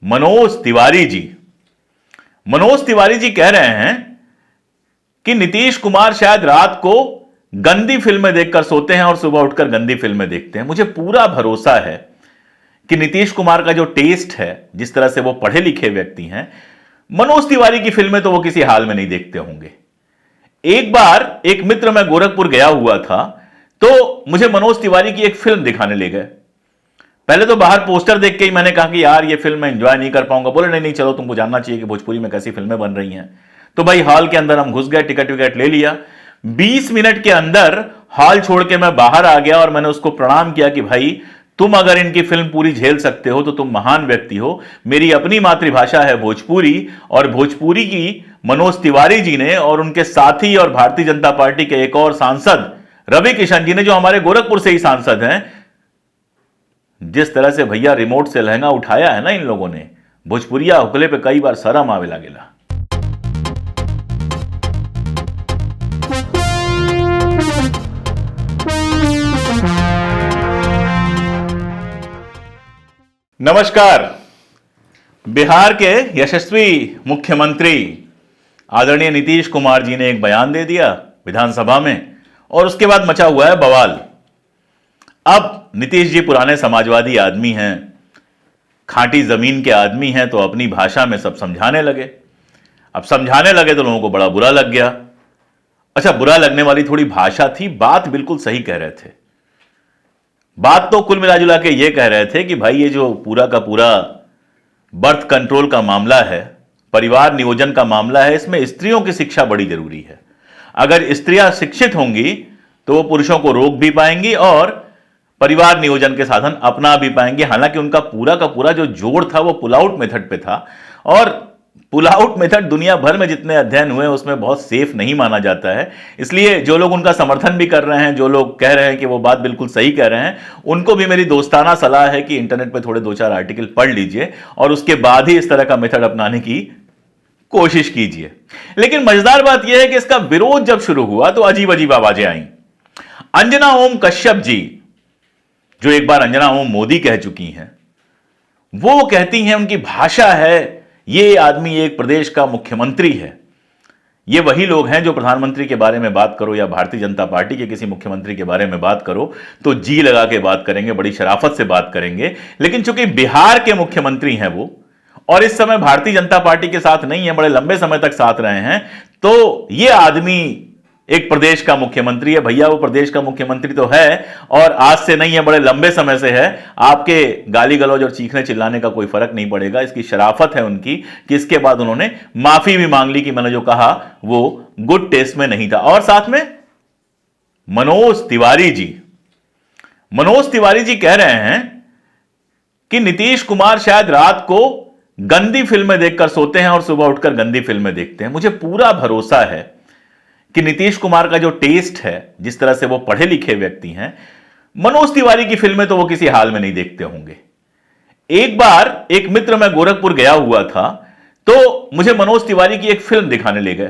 मनोज तिवारी जी। मनोज तिवारी जी कह रहे हैं कि नीतीश कुमार शायद रात को गंदी फिल्में देखकर सोते हैं और सुबह उठकर गंदी फिल्में देखते हैं। मुझे पूरा भरोसा है कि नीतीश कुमार का जो टेस्ट है, जिस तरह से वो पढ़े लिखे व्यक्ति हैं, मनोज तिवारी की फिल्में तो वो किसी हाल में नहीं देखते होंगे। एक बार एक मित्र, मैं गोरखपुर गया हुआ था, तो मुझे मनोज तिवारी की एक फिल्म दिखाने ले गए। पहले तो बाहर पोस्टर देख के ही मैंने कहा कि यार ये फिल्म मैं एंजॉय नहीं कर पाऊंगा। बोले नहीं नहीं, चलो तुमको जानना चाहिए कि भोजपुरी में कैसी फिल्में बन रही हैं। तो भाई हॉल के अंदर हम घुस गए, टिकट विकेट ले लिया। 20 मिनट के अंदर हॉल छोड़ के मैं बाहर आ गया और मैंने उसको प्रणाम किया कि भाई तुम अगर इनकी फिल्म पूरी झेल सकते हो तो तुम महान व्यक्ति हो। मेरी अपनी मातृभाषा है भोजपुरी, और भोजपुरी की मनोज तिवारी जी ने और उनके साथी और भारतीय जनता पार्टी के एक और सांसद रवि किशन जी ने, जो हमारे गोरखपुर से ही सांसद हैं, जिस तरह से भैया रिमोट से लहंगा उठाया है ना इन लोगों ने, भोजपुरिया हुकले पे कई बार शर्म आवे लागेला। नमस्कार। बिहार के यशस्वी मुख्यमंत्री आदरणीय नीतीश कुमार जी ने एक बयान दे दिया विधानसभा में, और उसके बाद मचा हुआ है बवाल। अब नीतीश जी पुराने समाजवादी आदमी हैं, खांटी जमीन के आदमी हैं, तो अपनी भाषा में सब समझाने लगे। अब समझाने लगे तो लोगों को बड़ा बुरा लग गया। अच्छा, बुरा लगने वाली थोड़ी भाषा थी, बात बिल्कुल सही कह रहे थे। बात तो कुल मिला जुला के ये कह रहे थे कि भाई ये जो पूरा का पूरा बर्थ कंट्रोल का मामला है, परिवार नियोजन का मामला है, इसमें स्त्रियों की शिक्षा बड़ी जरूरी है। अगर स्त्रियां शिक्षित होंगी तो वो पुरुषों को रोक भी पाएंगी और परिवार नियोजन के साधन अपना भी पाएंगे। हालांकि उनका पूरा का पूरा जो जोड़ था वो पुल आउट मेथड पे था, और पुल आउट मेथड दुनिया भर में जितने अध्ययन हुए उसमें बहुत सेफ नहीं माना जाता है। इसलिए जो लोग उनका समर्थन भी कर रहे हैं, जो लोग कह रहे हैं कि वो बात बिल्कुल सही कह रहे हैं, उनको भी मेरी दोस्ताना सलाह है कि इंटरनेट पे थोड़े 2-4 आर्टिकल पढ़ लीजिए और उसके बाद ही इस तरह का मेथड अपनाने की कोशिश कीजिए। लेकिन मजेदार बात यह है कि इसका विरोध जब शुरू हुआ तो अजीब अजीब आवाजें आई। अंजना ओम कश्यप जी, जो एक बार अंजना ओम मोदी कह चुकी हैं, वो कहती हैं, उनकी भाषा है, ये आदमी एक प्रदेश का मुख्यमंत्री है। ये वही लोग हैं जो प्रधानमंत्री के बारे में बात करो या भारतीय जनता पार्टी के किसी मुख्यमंत्री के बारे में बात करो तो जी लगा के बात करेंगे, बड़ी शराफत से बात करेंगे। लेकिन चूंकि बिहार के मुख्यमंत्री हैं वो, और इस समय भारतीय जनता पार्टी के साथ नहीं है, बड़े लंबे समय तक साथ रहे हैं, तो ये आदमी एक प्रदेश का मुख्यमंत्री है। भैया वो प्रदेश का मुख्यमंत्री तो है, और आज से नहीं है, बड़े लंबे समय से है। आपके गाली गलौज और चीखने चिल्लाने का कोई फर्क नहीं पड़ेगा। इसकी शराफत है उनकी कि इसके बाद उन्होंने माफी भी मांग ली कि मैंने जो कहा वो गुड टेस्ट में नहीं था। और साथ में मनोज तिवारी जी कह रहे हैं कि नीतीश कुमार शायद रात को गंदी फिल्में देखकर सोते हैं और सुबह उठकर गंदी फिल्में देखते हैं। मुझे पूरा भरोसा है कि नीतीश कुमार का जो टेस्ट है, जिस तरह से वो पढ़े लिखे व्यक्ति हैं, मनोज तिवारी की फिल्में तो वो किसी हाल में नहीं देखते होंगे। एक बार एक मित्र, मैं गोरखपुर गया हुआ था, तो मुझे मनोज तिवारी की एक फिल्म दिखाने ले गए।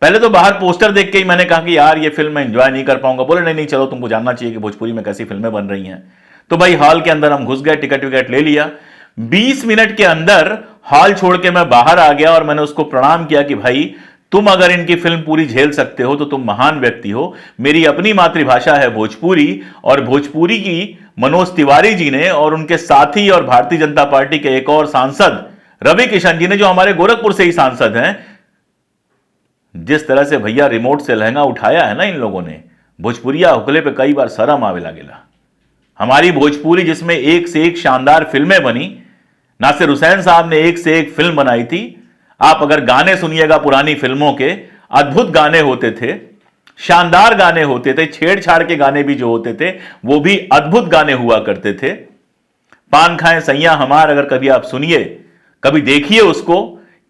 पहले तो बाहर पोस्टर देख के ही मैंने कहा कि यार ये फिल्म मैं एंजॉय नहीं कर पाऊंगा। बोले नहीं नहीं, चलो तुमको जानना चाहिए कि भोजपुरी में कैसी फिल्में बन रही हैं। तो भाई हॉल के अंदर हम घुस गए, टिकट विकेट ले लिया। 20 मिनट के अंदर हॉल छोड़ के मैं बाहर आ गया और मैंने उसको प्रणाम किया कि भाई तुम अगर इनकी फिल्म पूरी झेल सकते हो तो तुम महान व्यक्ति हो। मेरी अपनी मातृभाषा है भोजपुरी, और भोजपुरी की मनोज तिवारी जी ने और उनके साथी और भारतीय जनता पार्टी के एक और सांसद रवि किशन जी ने, जो हमारे गोरखपुर से ही सांसद हैं, जिस तरह से भैया रिमोट से लहंगा उठाया है ना इन लोगों ने, भोजपुरिया हुकले पे कई बार शर्म आवे लागेला। हमारी भोजपुरी जिसमें एक से एक शानदार फिल्में बनी, नासिर हुसैन साहब ने एक से एक फिल्म बनाई थी। आप अगर गाने सुनिएगा पुरानी फिल्मों के, अद्भुत गाने होते थे, शानदार गाने होते थे, छेड़छाड़ के गाने भी जो होते थे वो भी अद्भुत गाने हुआ करते थे। पान खाएं सैया हमार, अगर कभी आप सुनिए, कभी देखिए उसको,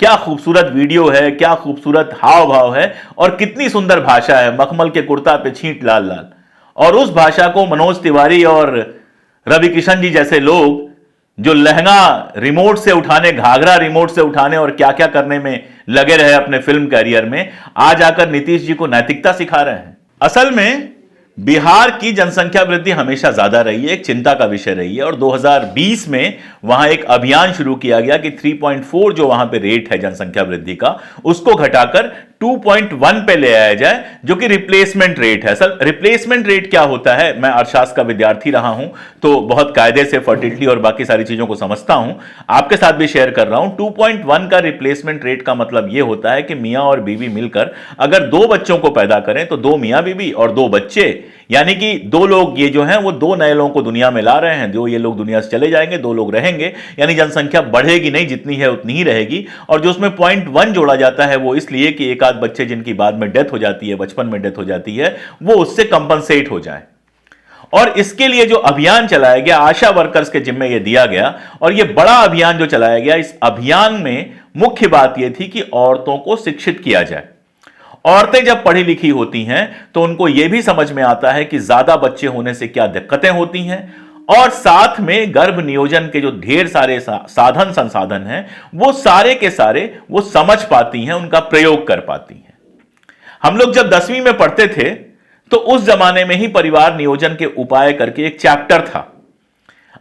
क्या खूबसूरत वीडियो है, क्या खूबसूरत हाव भाव है, और कितनी सुंदर भाषा है। मखमल के कुर्ता पे छींट लाल लाल, और उस भाषा को मनोज तिवारी और रवि किशन जी जैसे लोग जो लहंगा रिमोट से उठाने, घाघरा रिमोट से उठाने और क्या क्या करने में लगे रहे अपने फिल्म कैरियर में, आज आकर नीतीश जी को नैतिकता सिखा रहे हैं। असल में बिहार की जनसंख्या वृद्धि हमेशा ज्यादा रही है, एक चिंता का विषय रही है, और 2020 में वहां एक अभियान शुरू किया गया कि 3.4 जो वहां पे रेट है जनसंख्या वृद्धि का, उसको घटाकर 2.1 पे ले आया जाए, जो कि रिप्लेसमेंट रेट है। सर, रिप्लेसमेंट रेट क्या होता है? मैं अर्थशास्त्र का विद्यार्थी रहा हूं, तो बहुत कायदे से फर्टिलिटी और बाकी सारी चीजों को समझता हूं, आपके साथ भी शेयर कर रहा हूं। 2.1 का रिप्लेसमेंट रेट का मतलब यह होता है कि मियां और बीवी मिलकर अगर 2 बच्चों को पैदा करें तो 2 मियां बीवी और 2 बच्चे, यानी कि 2 लोग ये जो हैं वो 2 नए लोगों को दुनिया में ला रहे हैं। जो ये लोग दुनिया से चले जाएंगे, 2 लोग रहेंगे, यानी जनसंख्या बढ़ेगी नहीं, जितनी है उतनी ही रहेगी। और जो उसमें 0.1 जोड़ा जाता है वो इसलिए कि एक आध बच्चे जिनकी बाद में डेथ हो जाती है, बचपन में डेथ हो जाती है, वो उससे कंपनसेट हो जाए। और इसके लिए जो अभियान चलाया गया, आशा वर्कर्स के जिम्मे यह दिया गया, और यह बड़ा अभियान जो चलाया गया, इस अभियान में मुख्य बात यह थी कि औरतों को शिक्षित किया जाए। औरतें जब पढ़ी लिखी होती हैं तो उनको यह भी समझ में आता है कि ज्यादा बच्चे होने से क्या दिक्कतें होती हैं, और साथ में गर्भ नियोजन के जो ढेर सारे साधन संसाधन हैं वो सारे के सारे वो समझ पाती हैं, उनका प्रयोग कर पाती हैं। हम लोग जब 10वीं में पढ़ते थे तो उस जमाने में ही परिवार नियोजन के उपाय करके एक चैप्टर था।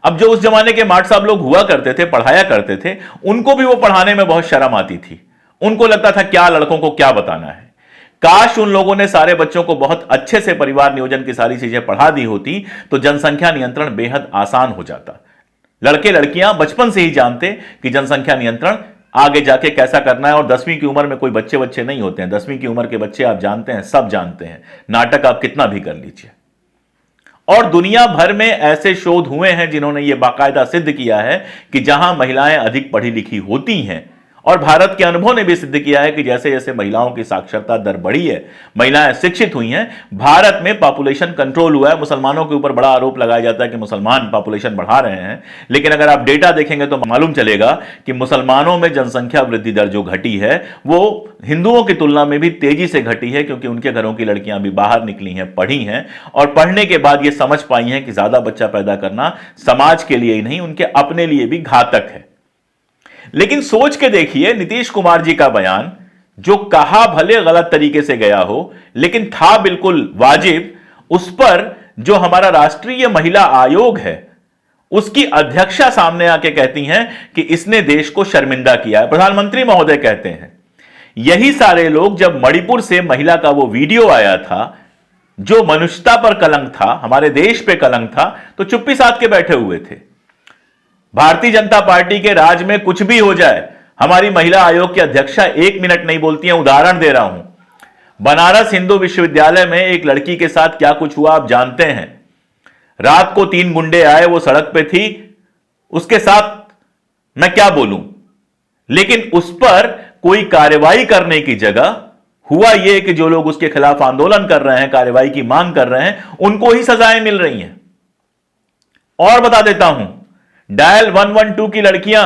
अब जो उस जमाने के मार्ट साहब लोग हुआ करते थे, पढ़ाया करते थे, उनको भी वो पढ़ाने में बहुत शर्म आती थी। उनको लगता था क्या लड़कों को क्या बताना है। काश उन लोगों ने सारे बच्चों को बहुत अच्छे से परिवार नियोजन की सारी चीजें पढ़ा दी होती तो जनसंख्या नियंत्रण बेहद आसान हो जाता। लड़के लड़कियां बचपन से ही जानते कि जनसंख्या नियंत्रण आगे जाके कैसा करना है। और 10वीं की उम्र में कोई बच्चे नहीं होते हैं। 10वीं की उम्र के बच्चे आप जानते हैं, सब जानते हैं, नाटक आप कितना भी कर लीजिए। और दुनिया भर में ऐसे शोध हुए हैं जिन्होंने यह बाकायदा सिद्ध किया है कि जहां महिलाएं अधिक पढ़ी लिखी होती हैं, और भारत के अनुभव ने भी सिद्ध किया है कि जैसे जैसे महिलाओं की साक्षरता दर बढ़ी है, महिलाएं शिक्षित हुई हैं, भारत में पॉपुलेशन कंट्रोल हुआ है। मुसलमानों के ऊपर बड़ा आरोप लगाया जाता है कि मुसलमान पॉपुलेशन बढ़ा रहे हैं, लेकिन अगर आप डेटा देखेंगे तो मालूम चलेगा कि मुसलमानों में जनसंख्या वृद्धि दर जो घटी है वो हिंदुओं की तुलना में भी तेजी से घटी है, क्योंकि उनके घरों की लड़कियां भी बाहर निकली हैं, पढ़ी हैं, और पढ़ने के बाद ये समझ पाई हैं कि ज्यादा बच्चा पैदा करना समाज के लिए ही नहीं, उनके अपने लिए भी घातक है। लेकिन सोच के देखिए, नीतीश कुमार जी का बयान जो कहा भले गलत तरीके से गया हो, लेकिन था बिल्कुल वाजिब, उस पर जो हमारा राष्ट्रीय महिला आयोग है उसकी अध्यक्षा सामने आके कहती हैं कि इसने देश को शर्मिंदा किया है। प्रधानमंत्री महोदय कहते हैं यही सारे लोग, जब मणिपुर से महिला का वो वीडियो आया था जो मनुष्यता पर कलंक था, हमारे देश पे कलंक था, तो चुप्पी साध के बैठे हुए थे। भारतीय जनता पार्टी के राज में कुछ भी हो जाए, हमारी महिला आयोग की अध्यक्षा 1 मिनट नहीं बोलती हैं। उदाहरण दे रहा हूं, बनारस हिंदू विश्वविद्यालय में एक लड़की के साथ क्या कुछ हुआ आप जानते हैं। रात को 3 गुंडे आए, वो सड़क पे थी, उसके साथ मैं क्या बोलूं, लेकिन उस पर कोई कार्रवाई करने की जगह हुआ यह कि जो लोग उसके खिलाफ आंदोलन कर रहे हैं, कार्रवाई की मांग कर रहे हैं, उनको ही सजाएं मिल रही हैं। और बता देता हूं, डायल 112 की लड़कियां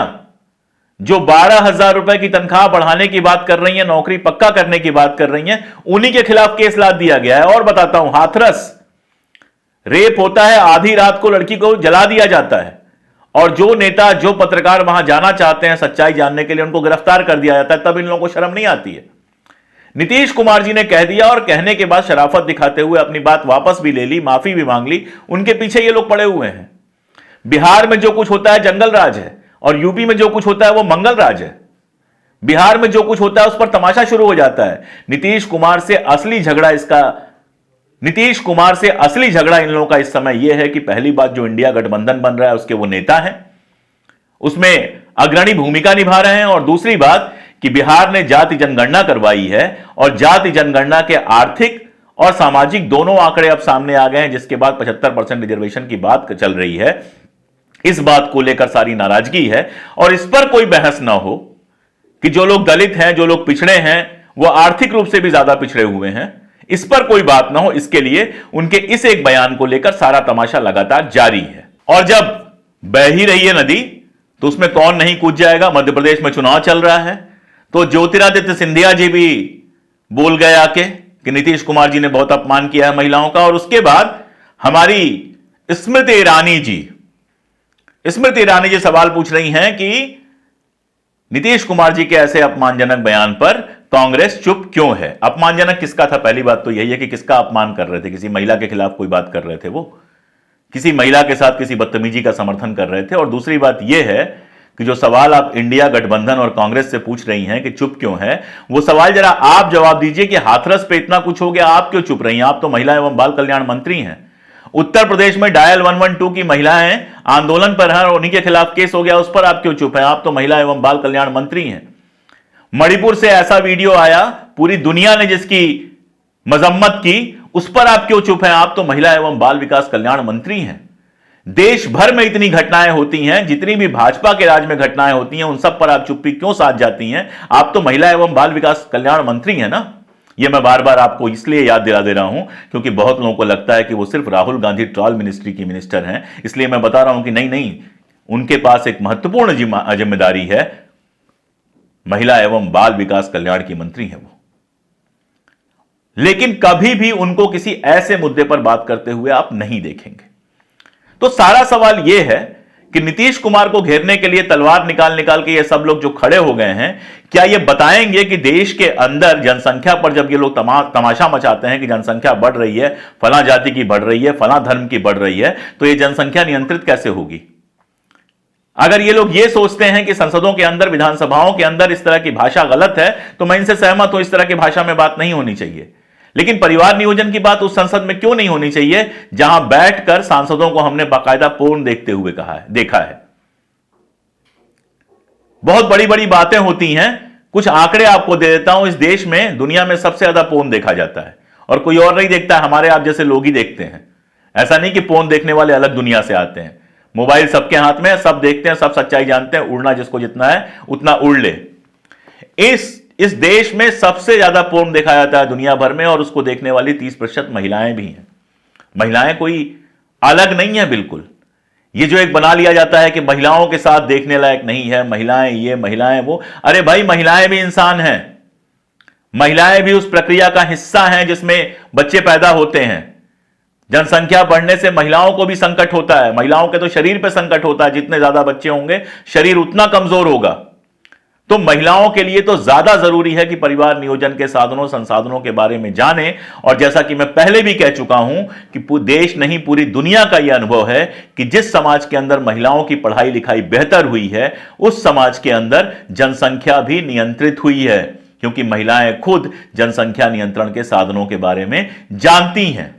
जो 12,000 रुपए की तनख्वाह बढ़ाने की बात कर रही हैं, नौकरी पक्का करने की बात कर रही हैं, उन्हीं के खिलाफ केस लाद दिया गया है। और बताता हूं, हाथरस रेप होता है, आधी रात को लड़की को जला दिया जाता है, और जो नेता जो पत्रकार वहां जाना चाहते हैं सच्चाई जानने के लिए, उनको गिरफ्तार कर दिया जाता है। तब इन लोगों को शर्म नहीं आती है। नीतीश कुमार जी ने कह दिया, और कहने के बाद शराफत दिखाते हुए अपनी बात वापस भी ले ली, माफी भी मांग ली। उनके पीछे ये लोग पड़े हुए हैं। बिहार में जो कुछ होता है जंगल राज है, और यूपी में जो कुछ होता है वो मंगल राज है। बिहार में जो कुछ होता है उस पर तमाशा शुरू हो जाता है। नीतीश कुमार से असली झगड़ा इन लोगों का इस समय यह है कि पहली बात, जो इंडिया गठबंधन बन रहा है उसके वो नेता हैं, उसमें अग्रणी भूमिका निभा रहे हैं। और दूसरी बात कि बिहार ने जाति जनगणना करवाई है, और जाति जनगणना के आर्थिक और सामाजिक दोनों आंकड़े अब सामने आ गए हैं, जिसके बाद 75% रिजर्वेशन की बात चल रही है। इस बात को लेकर सारी नाराजगी है, और इस पर कोई बहस ना हो कि जो लोग दलित हैं, जो लोग पिछड़े हैं, वो आर्थिक रूप से भी ज्यादा पिछड़े हुए हैं, इस पर कोई बात ना हो। इसके लिए उनके इस एक बयान को लेकर सारा तमाशा लगातार जारी है। और जब बह ही रही है नदी तो उसमें कौन नहीं कूद जाएगा। मध्य प्रदेश में चुनाव चल रहा है, तो ज्योतिरादित्य सिंधिया जी भी बोल गए आके कि नीतीश कुमार जी ने बहुत अपमान किया है महिलाओं का। और उसके बाद हमारी स्मृति ईरानी जी सवाल पूछ रही हैं कि नीतीश कुमार जी के ऐसे अपमानजनक बयान पर कांग्रेस चुप क्यों है? अपमानजनक किसका था? पहली बात तो यही है कि किसका अपमान कर रहे थे? किसी महिला के खिलाफ कोई बात कर रहे थे? वो किसी महिला के साथ किसी बदतमीजी का समर्थन कर रहे थे। और दूसरी बात यह है कि जो सवाल आप इंडिया गठबंधन और कांग्रेस से पूछ रही हैं कि चुप क्यों है, वो सवाल जरा आप जवाब दीजिए कि हाथरस पे इतना कुछ हो गया, आप क्यों चुप रही हैं? आप तो महिला एवं बाल कल्याण मंत्री हैं। उत्तर प्रदेश में डायल 112 की महिलाएं आंदोलन पर हैं और उन्हीं के खिलाफ केस हो गया, उस पर आप क्यों चुप हैं? आप तो महिला एवं बाल कल्याण मंत्री हैं। मणिपुर से ऐसा वीडियो आया, पूरी दुनिया ने जिसकी मजम्मत की, उस पर आप क्यों चुप हैं? आप तो महिला एवं बाल विकास कल्याण मंत्री हैं। देश भर में इतनी घटनाएं होती हैं, जितनी भी भाजपा के राज में घटनाएं होती हैं, उन सब पर आप चुप्पी क्यों साध जाती हैं? आप तो महिला एवं बाल विकास कल्याण मंत्री हैं ना। यह मैं बार बार आपको इसलिए याद दिला दे रहा हूं क्योंकि बहुत लोगों को लगता है कि वो सिर्फ राहुल गांधी ट्रॉल मिनिस्ट्री की मिनिस्टर हैं, इसलिए मैं बता रहा हूं कि नहीं नहीं, उनके पास एक महत्वपूर्ण जिम्मेदारी है। महिला एवं बाल विकास कल्याण की मंत्री हैं वो। लेकिन कभी भी उनको किसी ऐसे मुद्दे पर बात करते हुए आप नहीं देखेंगे। तो सारा सवाल यह है कि नीतीश कुमार को घेरने के लिए तलवार निकाल निकाल के ये सब लोग जो खड़े हो गए हैं, क्या ये बताएंगे कि देश के अंदर जनसंख्या पर जब ये लोग तमाशा मचाते हैं कि जनसंख्या बढ़ रही है, फला जाति की बढ़ रही है, फला धर्म की बढ़ रही है, तो ये जनसंख्या नियंत्रित कैसे होगी? अगर ये लोग ये सोचते हैं कि संसदों के अंदर, विधानसभाओं के अंदर इस तरह की भाषा गलत है, तो मैं इनसे सहमत हूं, इस तरह की भाषा में बात नहीं होनी चाहिए। लेकिन परिवार नियोजन की बात उस संसद में क्यों नहीं होनी चाहिए जहां बैठकर सांसदों को हमने बाकायदा पोर्न देखते हुए देखा है? बहुत बड़ी बड़ी बातें होती हैं। कुछ आंकड़े आपको दे देता हूं। इस देश में, दुनिया में सबसे ज्यादा पोर्न देखा जाता है और कोई और नहीं देखता, हमारे आप जैसे लोग ही देखते हैं। ऐसा नहीं कि पोर्न देखने वाले अलग दुनिया से आते हैं। मोबाइल सबके हाथ में है, सब देखते हैं, सब सच्चाई जानते हैं। उड़ना जिसको जितना है उतना उड़ ले। इस देश में सबसे ज्यादा पोर्न देखा जाता है दुनिया भर में, और उसको देखने वाली 30% महिलाएं भी हैं। महिलाएं कोई अलग नहीं है बिल्कुल। ये जो एक बना लिया जाता है कि महिलाओं के साथ देखने लायक नहीं है, महिलाएं ये, महिलाएं वो। अरे भाई, महिलाएं भी इंसान हैं। महिलाएं भी उस प्रक्रिया का हिस्सा हैं जिसमें बच्चे पैदा होते हैं। जनसंख्या बढ़ने से महिलाओं को भी संकट होता है। महिलाओं के तो शरीर पे संकट होता है। जितने ज्यादा बच्चे होंगे, शरीर उतना कमजोर होगा। तो महिलाओं के लिए तो ज्यादा जरूरी है कि परिवार नियोजन के साधनों, संसाधनों के बारे में जाने। और जैसा कि मैं पहले भी कह चुका हूं कि देश नहीं, पूरी दुनिया का यह अनुभव है कि जिस समाज के अंदर महिलाओं की पढ़ाई लिखाई बेहतर हुई है, उस समाज के अंदर जनसंख्या भी नियंत्रित हुई है, क्योंकि महिलाएं खुद जनसंख्या नियंत्रण के साधनों के बारे में जानती हैं।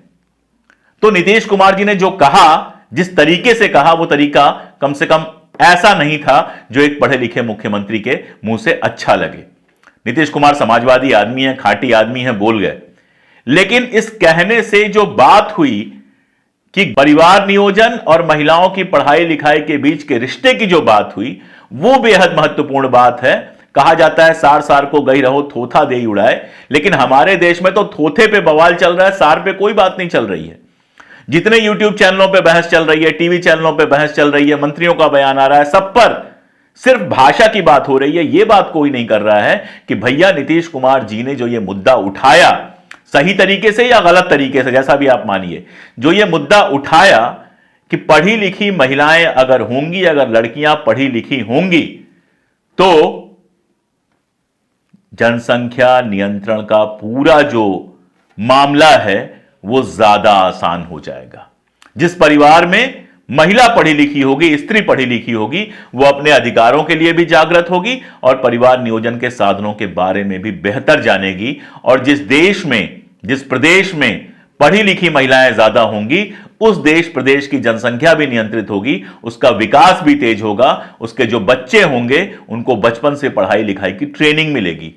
तो नीतीश कुमार जी ने जो कहा, जिस तरीके से कहा, वो तरीका कम से कम ऐसा नहीं था जो एक पढ़े लिखे मुख्यमंत्री के मुंह से अच्छा लगे। नीतीश कुमार समाजवादी आदमी है, खाटी आदमी है, बोल गए। लेकिन इस कहने से जो बात हुई कि परिवार नियोजन और महिलाओं की पढ़ाई लिखाई के बीच के रिश्ते की जो बात हुई, वो बेहद महत्वपूर्ण बात है। कहा जाता है सार सार को गई रहो, थोथा दे उड़ाए। लेकिन हमारे देश में तो थोथे पे बवाल चल रहा है, सार पे कोई बात नहीं चल रही है। जितने यूट्यूब चैनलों पे बहस चल रही है, टीवी चैनलों पे बहस चल रही है, मंत्रियों का बयान आ रहा है, सब पर सिर्फ भाषा की बात हो रही है। यह बात कोई नहीं कर रहा है कि भैया नीतीश कुमार जी ने जो यह मुद्दा उठाया, सही तरीके से या गलत तरीके से, जैसा भी आप मानिए, जो यह मुद्दा उठाया कि पढ़ी लिखी महिलाएं अगर होंगी, अगर लड़कियां पढ़ी लिखी होंगी, तो जनसंख्या नियंत्रण का पूरा जो मामला है वो ज्यादा आसान हो जाएगा। जिस परिवार में महिला पढ़ी लिखी होगी, स्त्री पढ़ी लिखी होगी, वो अपने अधिकारों के लिए भी जागृत होगी और परिवार नियोजन के साधनों के बारे में भी बेहतर जानेगी। और जिस देश में, जिस प्रदेश में पढ़ी लिखी महिलाएं ज्यादा होंगी, उस देश प्रदेश की जनसंख्या भी नियंत्रित होगी, उसका विकास भी तेज होगा। उसके जो बच्चे होंगे उनको बचपन से पढ़ाई लिखाई की ट्रेनिंग मिलेगी।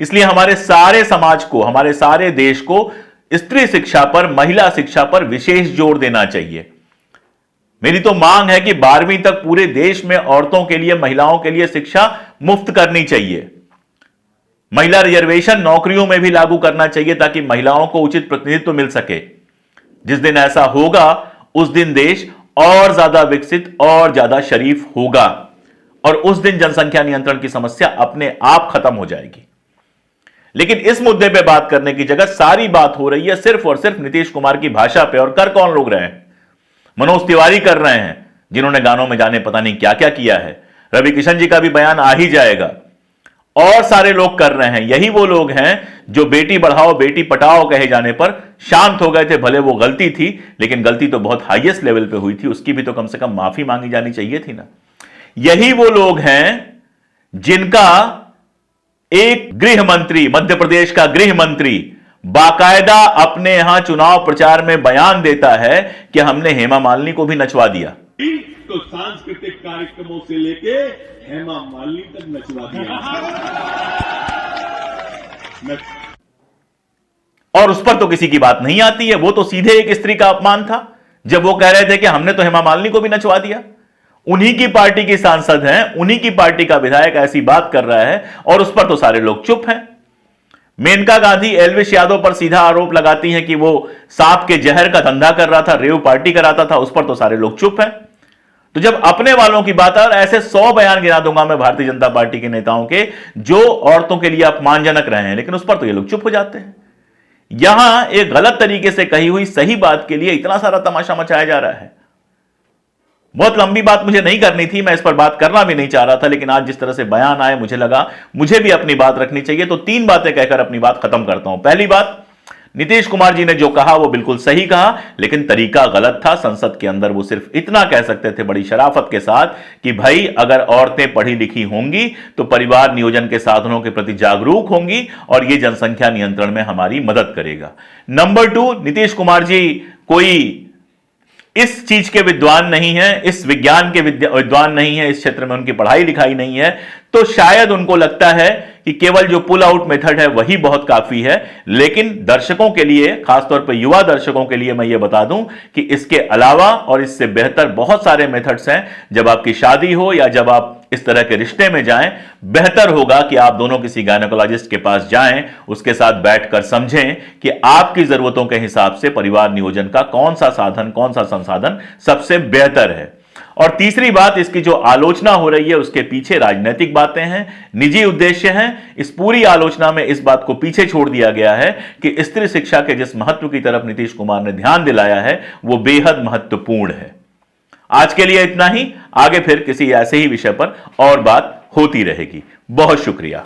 इसलिए हमारे सारे समाज को, हमारे सारे देश को स्त्री शिक्षा पर, महिला शिक्षा पर विशेष जोर देना चाहिए। मेरी तो मांग है कि 12वीं तक पूरे देश में औरतों के लिए, महिलाओं के लिए शिक्षा मुफ्त करनी चाहिए। महिला रिजर्वेशन नौकरियों में भी लागू करना चाहिए ताकि महिलाओं को उचित प्रतिनिधित्व मिल सके। जिस दिन ऐसा होगा, उस दिन देश और ज्यादा विकसित और ज्यादा शरीफ होगा और उस दिन जनसंख्या नियंत्रण की समस्या अपने आप खत्म हो जाएगी। लेकिन इस मुद्दे पे बात करने की जगह सारी बात हो रही है सिर्फ और सिर्फ नीतीश कुमार की भाषा पे। और कर कौन लोग रहे हैं? मनोज तिवारी कर रहे हैं, जिन्होंने गानों में जाने पता नहीं क्या क्या किया है। रवि किशन जी का भी बयान आ ही जाएगा। और सारे लोग कर रहे हैं। यही वो लोग हैं जो बेटी बढ़ाओ बेटी पढ़ाओ कहे जाने पर शांत हो गए थे। भले वो गलती थी, लेकिन गलती तो बहुत हाईएस्ट लेवल पे हुई थी, उसकी भी तो कम से कम माफी मांगी जानी चाहिए थी ना। यही वो लोग हैं जिनका एक गृह मंत्री, मध्य प्रदेश का गृह मंत्री, बाकायदा अपने यहां चुनाव प्रचार में बयान देता है कि हमने हेमा मालिनी को भी नचवा दिया। तो सांस्कृतिक कार्यक्रमों से लेके हेमा मालिनी तक नचवा दिया। और उस पर तो किसी की बात नहीं आती है। वो तो सीधे एक स्त्री का अपमान था जब वो कह रहे थे कि हमने तो हेमा मालिनी को भी नचवा दिया। उन्हीं की पार्टी की सांसद हैं, उन्हीं की पार्टी का विधायक ऐसी बात कर रहा है और उस पर तो सारे लोग चुप हैं। मेनका गांधी एल्विश यादव पर सीधा आरोप लगाती हैं कि वो सांप के जहर का धंधा कर रहा था, रेव पार्टी कराता था, उस पर तो सारे लोग चुप हैं। तो जब अपने वालों की बात है, और ऐसे 100 बयान गिना दूंगा मैं भारतीय जनता पार्टी के नेताओं के जो औरतों के लिए अपमानजनक रहे हैं, लेकिन उस पर तो ये लोग चुप हो जाते हैं। यहां एक गलत तरीके से कही हुई सही बात के लिए इतना सारा तमाशा मचाया जा रहा है। बहुत लंबी बात मुझे नहीं करनी थी, मैं इस पर बात करना भी नहीं चाह रहा था, लेकिन आज जिस तरह से बयान आए मुझे लगा मुझे भी अपनी बात रखनी चाहिए। तो 3 बातें कहकर अपनी बात खत्म करता हूं। पहली बात, नीतीश कुमार जी ने जो कहा वो बिल्कुल सही कहा, लेकिन तरीका गलत था। संसद के अंदर वो सिर्फ इतना कह सकते थे बड़ी शराफत के साथ कि भाई अगर औरतें पढ़ी लिखी होंगी तो परिवार नियोजन के साधनों के प्रति जागरूक होंगी और ये जनसंख्या नियंत्रण में हमारी मदद करेगा। नंबर 2, नीतीश कुमार जी कोई इस चीज के विद्वान नहीं है, इस विज्ञान के विद्वान नहीं है, इस क्षेत्र में उनकी पढ़ाई लिखाई नहीं है, तो शायद उनको लगता है कि केवल जो पुल आउट मेथड है वही बहुत काफी है। लेकिन दर्शकों के लिए, खासतौर पर युवा दर्शकों के लिए मैं ये बता दूं कि इसके अलावा और इससे बेहतर बहुत सारे मेथड्स हैं। जब आपकी शादी हो या जब आप इस तरह के रिश्ते में जाएं, बेहतर होगा कि आप दोनों किसी गायनेकोलॉजिस्ट के पास जाएं, उसके साथ बैठकर समझें कि आपकी जरूरतों के हिसाब से परिवार नियोजन का कौन सा साधन, कौन सा संसाधन सबसे बेहतर है। और तीसरी बात, इसकी जो आलोचना हो रही है उसके पीछे राजनीतिक बातें हैं, निजी उद्देश्य हैं। इस पूरी आलोचना में इस बात को पीछे छोड़ दिया गया है कि स्त्री शिक्षा के जिस महत्व की तरफ नीतीश कुमार ने ध्यान दिलाया है वो बेहद महत्वपूर्ण है। आज के लिए इतना ही, आगे फिर किसी ऐसे ही विषय पर और बात होती रहेगी। बहुत शुक्रिया।